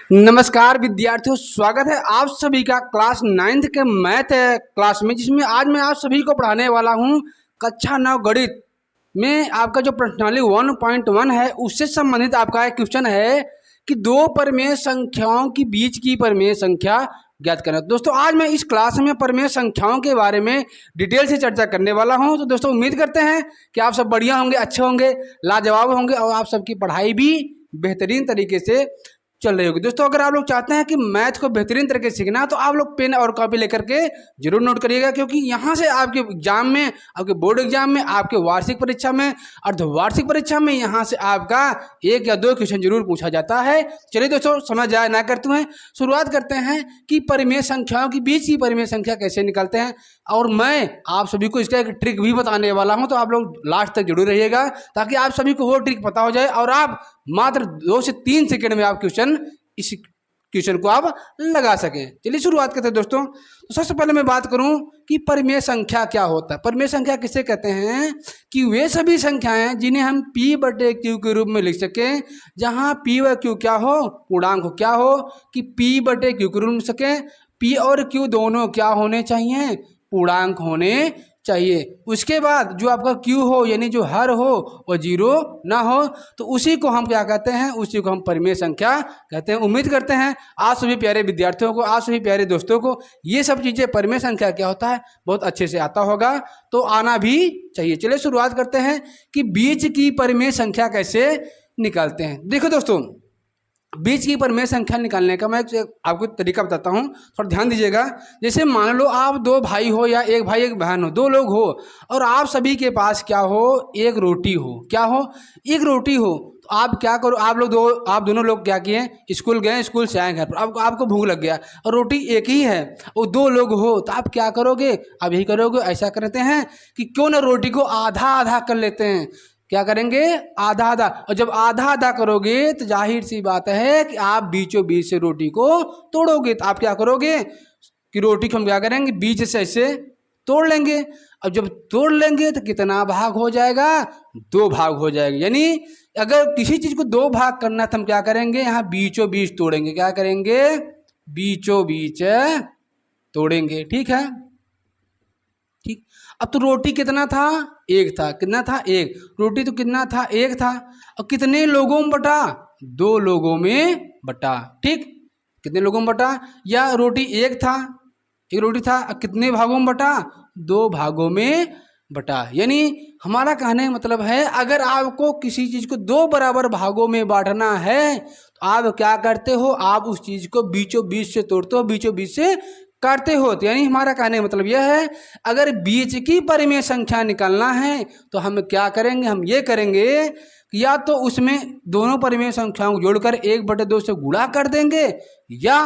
नमस्कार विद्यार्थियों, स्वागत है आप सभी का क्लास 9th के मैथ क्लास में, जिसमें आज मैं आप सभी को पढ़ाने वाला हूं कक्षा 9 गणित में आपका जो प्रश्नावली 1.1 है उससे संबंधित आपका एक क्वेश्चन है कि दो परिमेय संख्याओं के बीच की परिमेय संख्या ज्ञात करना। दोस्तों आज मैं इस क्लास में परिमेय संख्याओं के बारे में डिटेल से चर्चा करने वाला हूं। तो दोस्तों उम्मीद करते हैं कि आप सब बढ़िया होंगे, अच्छे होंगे, लाजवाब होंगे और आप सबकी पढ़ाई भी बेहतरीन तरीके से चल रही होगी। दोस्तों अगर आप लोग चाहते हैं कि मैथ को बेहतरीन तरीके से सीखना तो आप लोग पेन और कॉपी लेकर के जरूर नोट करिएगा, क्योंकि यहाँ से आपके एग्जाम में, आपके बोर्ड एग्जाम में, आपके वार्षिक परीक्षा में, अर्धवार्षिक परीक्षा में यहाँ से आपका 1 या 2 क्वेश्चन जरूर पूछा जाता है। चलिए दोस्तों समय जाया ना करते हैं, शुरुआत करते हैं कि परिमेय संख्याओं के बीच की परिमेय संख्या कैसे निकालते हैं। और मैं आप सभी को इसका एक ट्रिक भी बताने वाला हूँ, तो आप लोग लास्ट तक जरूर रहिएगा ताकि आप सभी को वो ट्रिक पता हो जाए और आप मात्र 2 से 3 सेकंड में आप इस क्वेश्चन को आप लगा सकें। चलिए शुरुआत करते हैं दोस्तों। तो सबसे पहले मैं बात करूं कि परिमेय संख्या क्या होता है। परिमेय संख्या किसे कहते हैं कि वे सभी संख्याएं जिन्हें हम P/Q के रूप में लिख सकें, जहां P व Q क्या हो, पूर्णांक हो, क्या हो कि P/Q के रूप में लिख सकें। P और Q दोनों क्या होने चाहिए, पूर्णांक होने चाहिए। उसके बाद जो आपका Q हो यानी जो हर हो वो 0 ना हो, तो उसी को हम क्या कहते हैं, उसी को हम परिमेय संख्या कहते हैं। उम्मीद करते हैं आप सभी प्यारे विद्यार्थियों को, आप सभी प्यारे दोस्तों को ये सब चीज़ें, परिमेय संख्या क्या होता है, बहुत अच्छे से आता होगा, तो आना भी चाहिए। चलिए शुरुआत करते हैं कि बीच की परिमेय संख्या कैसे निकालते हैं। देखो दोस्तों, बीच की परिमेय संख्या निकालने का मैं आपको तरीका बताता हूँ, थोड़ा ध्यान दीजिएगा। जैसे मान लो आप 2 भाई हो या 1 भाई 1 बहन हो, 2 लोग हो और आप सभी के पास क्या हो, 1 रोटी हो। क्या हो, 1 रोटी हो। तो आप क्या करो, आप दोनों लोग क्या किए, स्कूल गए, स्कूल से आए घर पर, आपको भूख लग गया और रोटी एक ही है और 2 लोग हो, तो आप क्या करोगे, अब यही करोगे, ऐसा करते हैं कि क्यों ना रोटी को आधा आधा कर लेते हैं। क्या करेंगे, आधा आधा। और जब आधा आधा करोगे तो जाहिर सी बात है कि आप बीचों बीच से रोटी को तोड़ोगे। तो आप क्या करोगे कि रोटी को हम क्या करेंगे, बीच से ऐसे तोड़ लेंगे। अब जब तोड़ लेंगे तो कितना भाग हो जाएगा, 2 भाग हो जाएगा। यानी अगर किसी चीज को 2 भाग करना तो हम क्या करेंगे, यहाँ बीचों बीच तोड़ेंगे। क्या करेंगे, बीचों बीच तोड़ेंगे। ठीक है, ठीक। अब तो रोटी कितना था, 1 था। कितना था, 1। रोटी तो कितना था, 1 था। और कितने लोगों में बटा, 2 लोगों में बटा। ठीक, कितने लोगों में बटा, या रोटी 1 था, 1 रोटी था, कितने भागों में बटा, 2 भागों में बटा। यानी हमारा कहने का मतलब है, अगर आपको किसी चीज को 2 बराबर भागों में बांटना है तो आप क्या करते हो, आप उस चीज को बीचों बीच से तोड़ते हो, बीचों बीच से काटते हो। तो यानी हमारा कहने का मतलब यह है, अगर बीच की परिमेय संख्या निकालना है तो हम क्या करेंगे, हम ये करेंगे कि या तो उसमें दोनों परिमेय संख्याओं को जोड़कर 1/2 से गुणा कर देंगे, या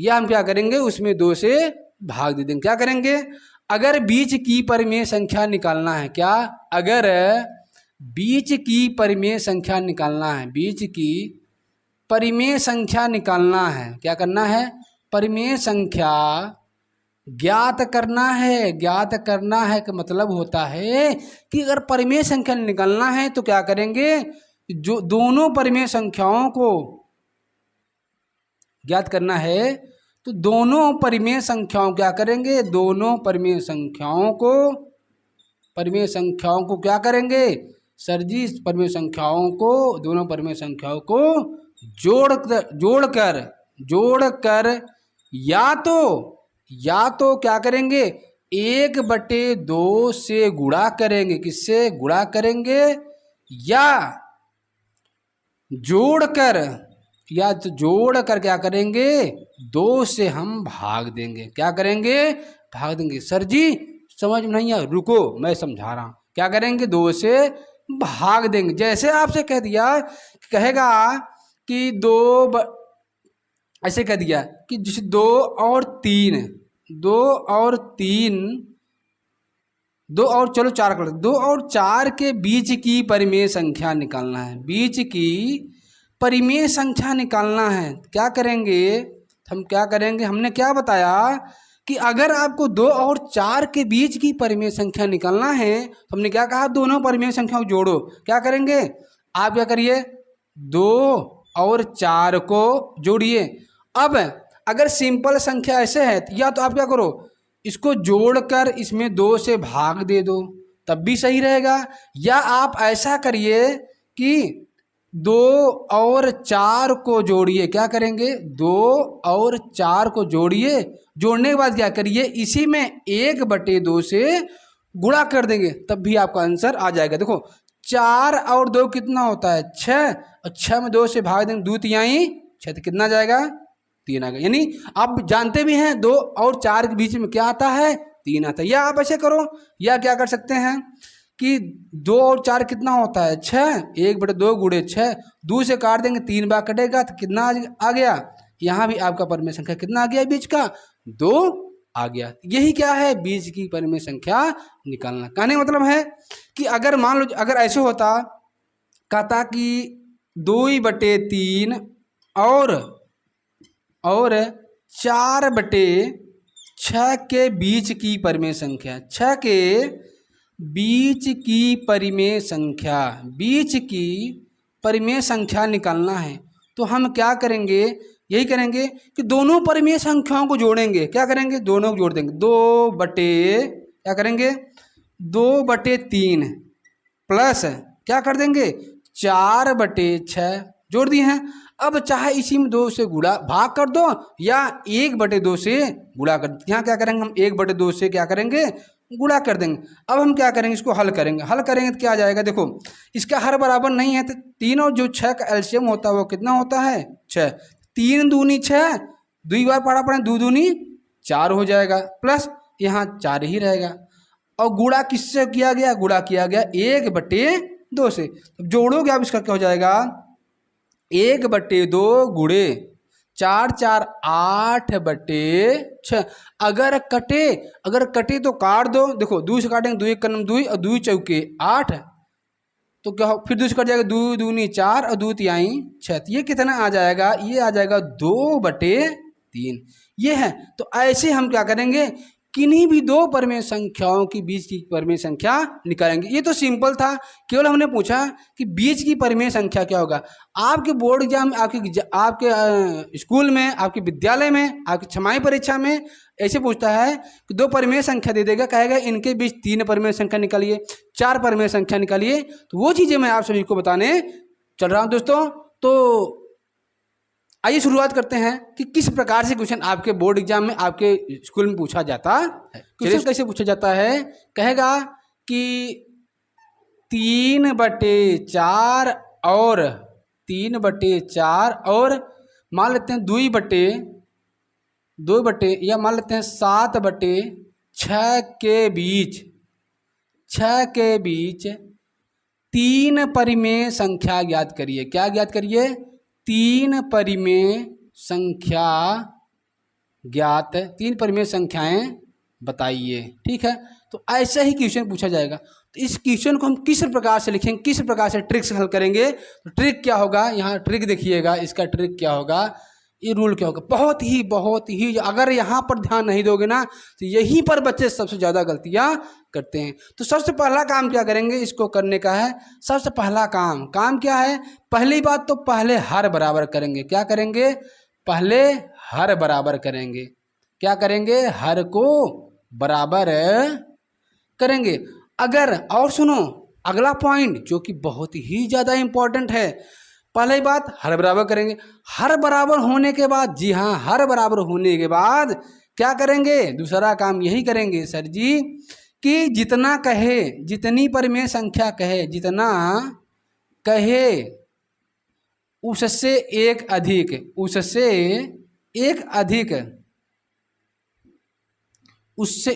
हम क्या करेंगे, उसमें 2 से भाग दे देंगे। क्या करेंगे, अगर बीच की परिमेय संख्या निकालना है, क्या, अगर बीच की परिमेय संख्या निकालना है, बीच की परिमेय संख्या निकालना है, क्या करना है, परिमेय संख्या ज्ञात करना है। ज्ञात करना है का मतलब होता है कि अगर परिमेय संख्या निकालना है तो क्या करेंगे, जो दोनों परिमेय संख्याओं को ज्ञात करना है तो दोनों परिमेय संख्याओं क्या करेंगे, दोनों परिमेय संख्याओं को क्या करेंगे, सर जी परिमेय संख्याओं को, दोनों परिमेय संख्याओं को जोड़कर या तो क्या करेंगे, 1/2 से गुणा करेंगे। किससे गुणा करेंगे, या जोड़कर क्या करेंगे, 2 से हम भाग देंगे। क्या करेंगे, भाग देंगे। सर जी समझ में नहीं आया, रुको मैं समझा रहा हूं। क्या करेंगे, 2 से भाग देंगे। जैसे आपसे कह दिया, कहेगा कि ऐसे कह दिया कि जैसे 2 और चलो 4 कर, 2 और 4 के बीच की परिमेय संख्या निकालना है। बीच की परिमेय संख्या निकालना है, क्या करेंगे, हम क्या करेंगे, हमने क्या बताया कि अगर आपको 2 और 4 के बीच की परिमेय संख्या निकालना है तो हमने क्या कहा, दोनों परिमेय संख्याओं को जोड़ो। क्या करेंगे, आप क्या करिए, 2 और 4 को जोड़िए। अब अगर सिंपल संख्या ऐसे है या तो आप क्या करो, इसको जोड़कर इसमें 2 से भाग दे दो, तब भी सही रहेगा। या आप ऐसा करिए कि 2 और 4 को जोड़िए। क्या करेंगे, 2 और 4 को जोड़िए, जोड़ने के बाद क्या करिए, इसी में 1/2 से गुणा कर देंगे, तब भी आपका आंसर आ जाएगा। देखो 4 और 2 कितना होता है, 6, और 6 में 2 से भाग देंगे, 2 तिहाई 6, तो कितना जाएगा, 3 आ गया। यानी आप जानते भी हैं 2 और 4 के बीच में क्या आता है, 3 आता है। या आप ऐसे करो, या क्या कर सकते हैं कि 2 और 4 कितना होता है, 6, 1/2 गुणे 6, 2 से काट देंगे, 3 बार कटेगा तो कितना आ गया, यहाँ भी आपका परिमेय संख्या कितना आ गया, बीच का 2 आ गया। यही क्या है, बीच की परिमेय संख्या निकालना। कहने का मतलब है कि अगर मान लो अगर ऐसे होता, कहता कि 2/3 और 4/6 के बीच की परिमेय संख्या, 6 के बीच की परिमेय संख्या, बीच की परिमेय संख्या निकालना है, तो हम क्या करेंगे, यही करेंगे कि दोनों परिमेय संख्याओं को जोड़ेंगे। क्या करेंगे, दोनों को जोड़ देंगे, क्या करेंगे, 2/3 प्लस क्या कर देंगे, 4/6 जोड़ दिए हैं। अब चाहे इसी में 2 से गुणा भाग कर दो या 1/2 से गुणा कर दो। यहाँ क्या करेंगे, हम 1/2 से क्या करेंगे, गुणा कर देंगे। अब हम क्या करेंगे, इसको हल करेंगे। हल करेंगे तो क्या आ जाएगा, देखो इसका हर बराबर नहीं है, तो 3 और जो 6 का एलसीएम होता है वो कितना होता है, 6, 3 दूनी 6, 2 बार पढ़ा पड़े, 2 दूनी 4 हो जाएगा, प्लस यहाँ 4 ही रहेगा। और गुणा किससे किया गया, गुणा किया गया 1/2 से। जोड़ोगे आप, इसका क्या हो जाएगा, 1/2 गुणे 4 4 8/6। अगर कटे तो काट दो, देखो 2 से काटेंगे, 2 1 का 2 और 2 चौके 8, तो क्या हो, फिर 2 से कट जाएगा, 2 दूनी 4 और 2 तिहाई 6, ये कितना आ जाएगा, ये आ जाएगा 2/3। ये है। तो ऐसे हम क्या करेंगे, किन्हीं भी 2 परिमेय संख्याओं की बीच की परिमेय संख्या निकालेंगे। ये तो सिंपल था, केवल हमने पूछा कि बीच की परिमेय संख्या क्या होगा। आपके बोर्ड एग्जाम, आपके स्कूल में, आपके विद्यालय में, आपकी छमाही परीक्षा में ऐसे पूछता है कि 2 परिमेय संख्या दे देगा, कहेगा इनके बीच 3 परिमेय संख्या निकालिए, 4 परिमेय संख्या निकालिए। तो वो चीज़ें मैं आप सभी को बताने चल रहा हूँ दोस्तों। तो आइए शुरुआत करते हैं कि किस प्रकार से क्वेश्चन आपके बोर्ड एग्जाम में, आपके स्कूल में पूछा जाता है। क्वेश्चन कैसे पूछा जाता है, कहेगा कि 3/4 और 3/4 और मान लेते हैं 2 या मान लेते हैं 7/6 के बीच 3 परिमेय संख्या ज्ञात करिए। क्या ज्ञात करिए, 3 परिमेय संख्या ज्ञात, 3 परिमेय संख्याएं बताइए। ठीक है, तो ऐसा ही क्वेश्चन पूछा जाएगा। तो इस क्वेश्चन को हम किस प्रकार से लिखेंगे, किस प्रकार से ट्रिक से हल करेंगे, तो ट्रिक क्या होगा, यहाँ ट्रिक देखिएगा, इसका ट्रिक क्या होगा, ये रूल क्या होगा। बहुत ही अगर यहाँ पर ध्यान नहीं दोगे ना, तो यहीं पर बच्चे सबसे ज़्यादा गलतियाँ करते हैं। तो सबसे पहला काम क्या करेंगे, इसको करने का है, सबसे पहला काम क्या है, पहली बात तो पहले हर बराबर करेंगे। क्या करेंगे, पहले हर बराबर करेंगे। क्या करेंगे, हर को बराबर करेंगे। अगर, और सुनो अगला पॉइंट जो कि बहुत ही ज़्यादा इम्पोर्टेंट है, पहली बात हर बराबर करेंगे। हर बराबर होने के बाद, जी हाँ, हर बराबर होने के बाद क्या करेंगे, दूसरा काम यही करेंगे सर जी कि जितना कहे, जितनी परिमेय संख्या कहे, जितना कहे उससे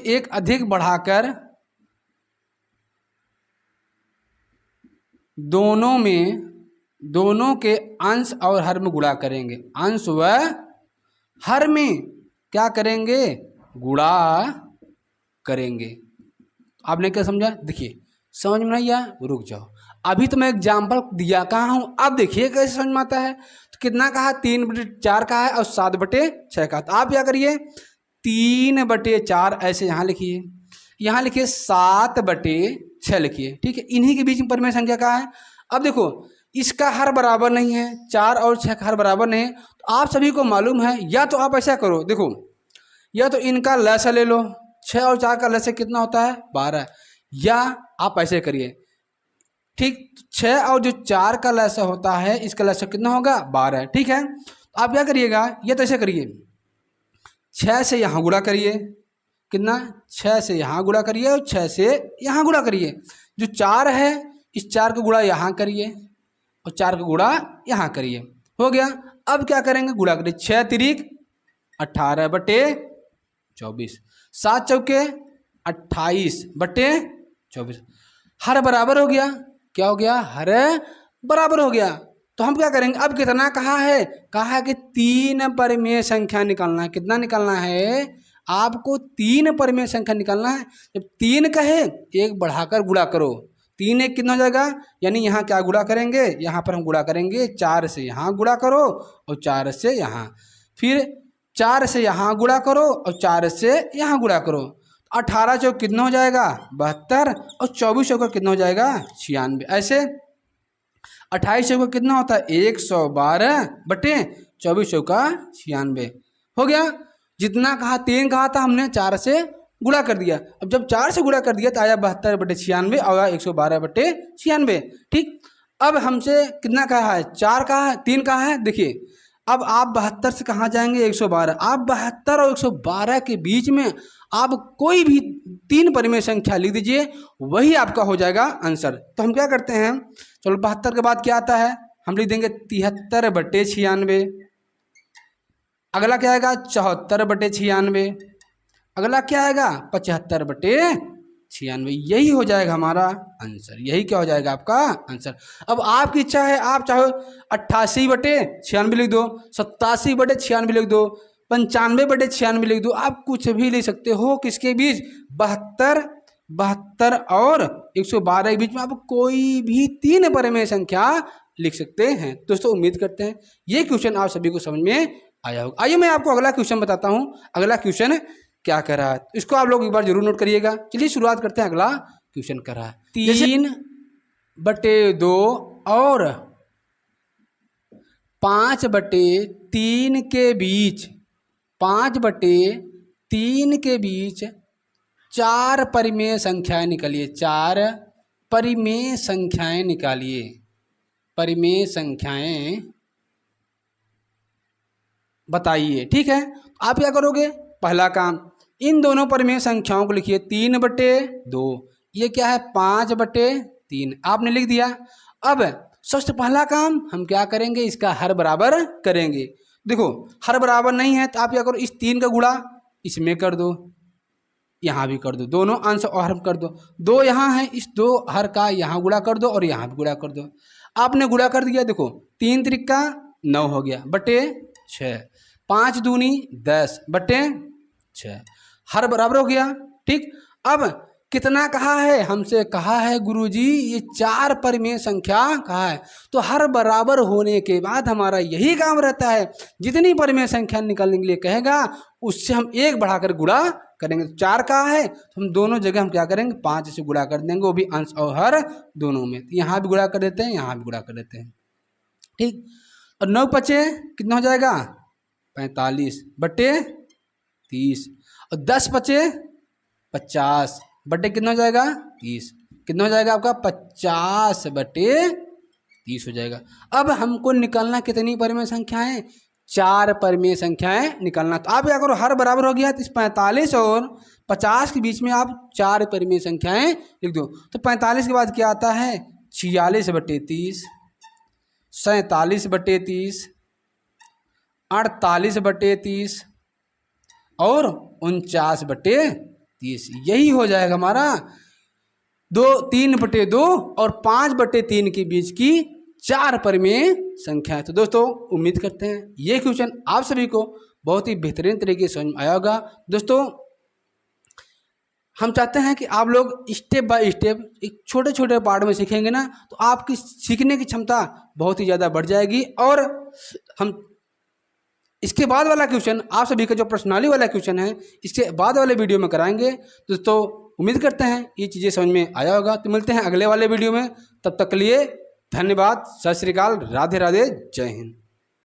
एक अधिक बढ़ाकर दोनों के अंश और हर में गुणा करेंगे। अंश व हर में क्या करेंगे, गुणा करेंगे। आपने क्या समझा, देखिए समझ में नहीं आया, रुक जाओ, अभी तो मैं एग्जाम्पल दिया कहाँ हूँ, अब देखिए कैसे समझ में आता है। तो कितना कहा, 3/4 का है और 7/6 का। तो आप क्या करिए, 3/4 ऐसे यहाँ लिखिए, यहाँ लिखिए 7/6 लिखिए। ठीक है, इन्हीं के बीच में परिमेय संख्या का है। अब देखो इसका हर बराबर नहीं है, 4 और 6 का हर बराबर नहीं है। तो आप सभी को मालूम है, या तो आप ऐसा करो, देखो, या तो इनका लसा ले लो, 6 और 4 का लसा कितना होता है 12, या आप ऐसे करिए, ठीक, 6 और जो 4 का लसा होता है इसका लसा कितना होगा 12, ठीक है। तो आप क्या करिएगा, ये तो ऐसे करिए, 6 से यहाँ गुणा करिए, कितना, 6 से यहाँ गुणा करिए और 6 से यहाँ गुणा करिए। जो 4 है इस 4 का गुणा यहाँ करिए और 4 का गुणा यहाँ करिए, हो गया। अब क्या करेंगे, गुणा करिए, 6 तिरिक 18 बटे 24, 7 चौके 28 बटे 24, हर बराबर हो गया। क्या हो गया, हर बराबर हो गया। तो हम क्या करेंगे, अब कितना कहा है, कहा है कि 3 परिमेय संख्या निकालना है। कितना निकालना है, आपको 3 परिमेय संख्या निकालना है। जब 3 कहे, एक बढ़ाकर गुणा करो, 3 एक कितना हो जाएगा, यानी यहाँ क्या गुणा करेंगे, यहाँ पर हम गुणा करेंगे, 4 से यहाँ गुणा करो और 4 से यहाँ, फिर 4 से यहाँ गुणा करो और 4 से यहाँ गुणा करो। 18 चौक कितना हो जाएगा 72 और 24 चौक कितना हो जाएगा 96। ऐसे 28 चौका कितना होता है 112 बटे 24 चौका 96, हो गया। जितना कहा 3 कहा था हमने, 4 से गुणा कर दिया। अब जब 4 से गुणा कर दिया तो आया 72 बटे 96 और 112 बटे 96, ठीक। अब हमसे कितना कहा है, 4 कहा है, 3 कहा है। देखिए अब आप 72 से कहाँ जाएंगे 112, आप 72 और 112 के बीच में आप कोई भी 3 परिमेय संख्या लिख दीजिए, वही आपका हो जाएगा आंसर। तो हम क्या करते हैं, चलो 72 के बाद क्या आता है, हम लिख देंगे 73 बटे 96, अगला क्या आएगा 74 बटे 96, अगला क्या आएगा 75 बटे 96, यही हो जाएगा हमारा आंसर। यही क्या हो जाएगा आपका आंसर। अब आपकी इच्छा है, आप चाहो 88 बटे 96 लिख दो, 87 बटे 96 लिख दो, 95 बटे 96 लिख दो, आप कुछ भी लिख सकते हो। किसके बीच, 72 और 112 के बीच में आप कोई भी 3 परिमेय संख्या लिख सकते हैं। दोस्तों उम्मीद करते हैं ये क्वेश्चन आप सभी को समझ में आया होगा। आइए मैं आपको अगला क्वेश्चन बताता हूँ, अगला क्वेश्चन क्या कर रहा है, इसको आप लोग एक बार जरूर नोट करिएगा। चलिए शुरुआत करते हैं, अगला क्वेश्चन कर रहा है 3 बटे 2 और 5 बटे 3 के बीच, 5 बटे 3 के बीच 4 परिमेय संख्याएं निकालिए। 4 परिमेय संख्याएं निकालिए, परिमेय संख्याएं बताइए, ठीक है। आप क्या करोगे, पहला काम इन दोनों परिमेय संख्याओं को लिखिए, 3 बटे 2, ये क्या है 5 बटे 3, आपने लिख दिया। अब सबसे पहला काम हम क्या करेंगे, इसका हर बराबर करेंगे। देखो हर बराबर नहीं है तो आप क्या करो, इस 3 का गुणा इसमें कर दो, यहाँ भी कर दो, दोनों अंश और हर कर दो। 2 यहाँ है, इस 2 हर का यहाँ गुणा कर दो और यहाँ भी गुणा कर दो। आपने गुणा कर दिया, देखो 3 त्रिका 9 हो गया बटे 6, 5 दूनी 10 बटे 6, हर बराबर हो गया, ठीक। अब कितना कहा है, हमसे कहा है गुरुजी ये 4 परिमेय संख्या कहा है, तो हर बराबर होने के बाद हमारा यही काम रहता है, जितनी परिमेय संख्या निकालने के लिए कहेगा उससे हम 1 बढ़ाकर गुणा करेंगे। 4 कहा है तो हम दोनों जगह हम क्या करेंगे 5 से गुणा कर देंगे, वो भी अंश और हर दोनों में। यहाँ भी गुणा कर देते हैं, यहाँ भी गुणा कर देते हैं, ठीक। और 9 बचे कितना हो जाएगा 45 बटे 30, और 10 बचे 50 बटे कितना हो जाएगा 30, कितना हो जाएगा आपका 50 बटे 30 हो जाएगा। अब हमको निकालना कितनी परिमेय संख्याएं, 4 परिमेय संख्याएं निकालना। तो आप क्या करो, हर बराबर हो गया तो इस 45 और 50 के बीच में आप 4 परिमेय संख्याएं लिख दो। तो 45 के बाद क्या आता है 46 बटे 30, 47 बटे 30, 48 बटे 30 और 49 बटे 30, यही हो जाएगा हमारा 3 बटे 2 और 5 बटे 3 के बीच की 4 परिमेय संख्या है। तो दोस्तों उम्मीद करते हैं ये क्वेश्चन आप सभी को बहुत ही बेहतरीन तरीके से समझ आया होगा। दोस्तों हम चाहते हैं कि आप लोग स्टेप बाय स्टेप एक छोटे छोटे पार्ट में सीखेंगे ना, तो आपकी सीखने की क्षमता बहुत ही ज़्यादा बढ़ जाएगी। और हम इसके बाद वाला क्वेश्चन आप सभी का जो प्रश्नावली वाला क्वेश्चन है इसके बाद वाले वीडियो में कराएंगे। दोस्तों उम्मीद करते हैं ये चीज़ें समझ में आया होगा। तो मिलते हैं अगले वाले वीडियो में, तब तक के लिए धन्यवाद, सत श्री अकाल, राधे राधे, जय हिंद।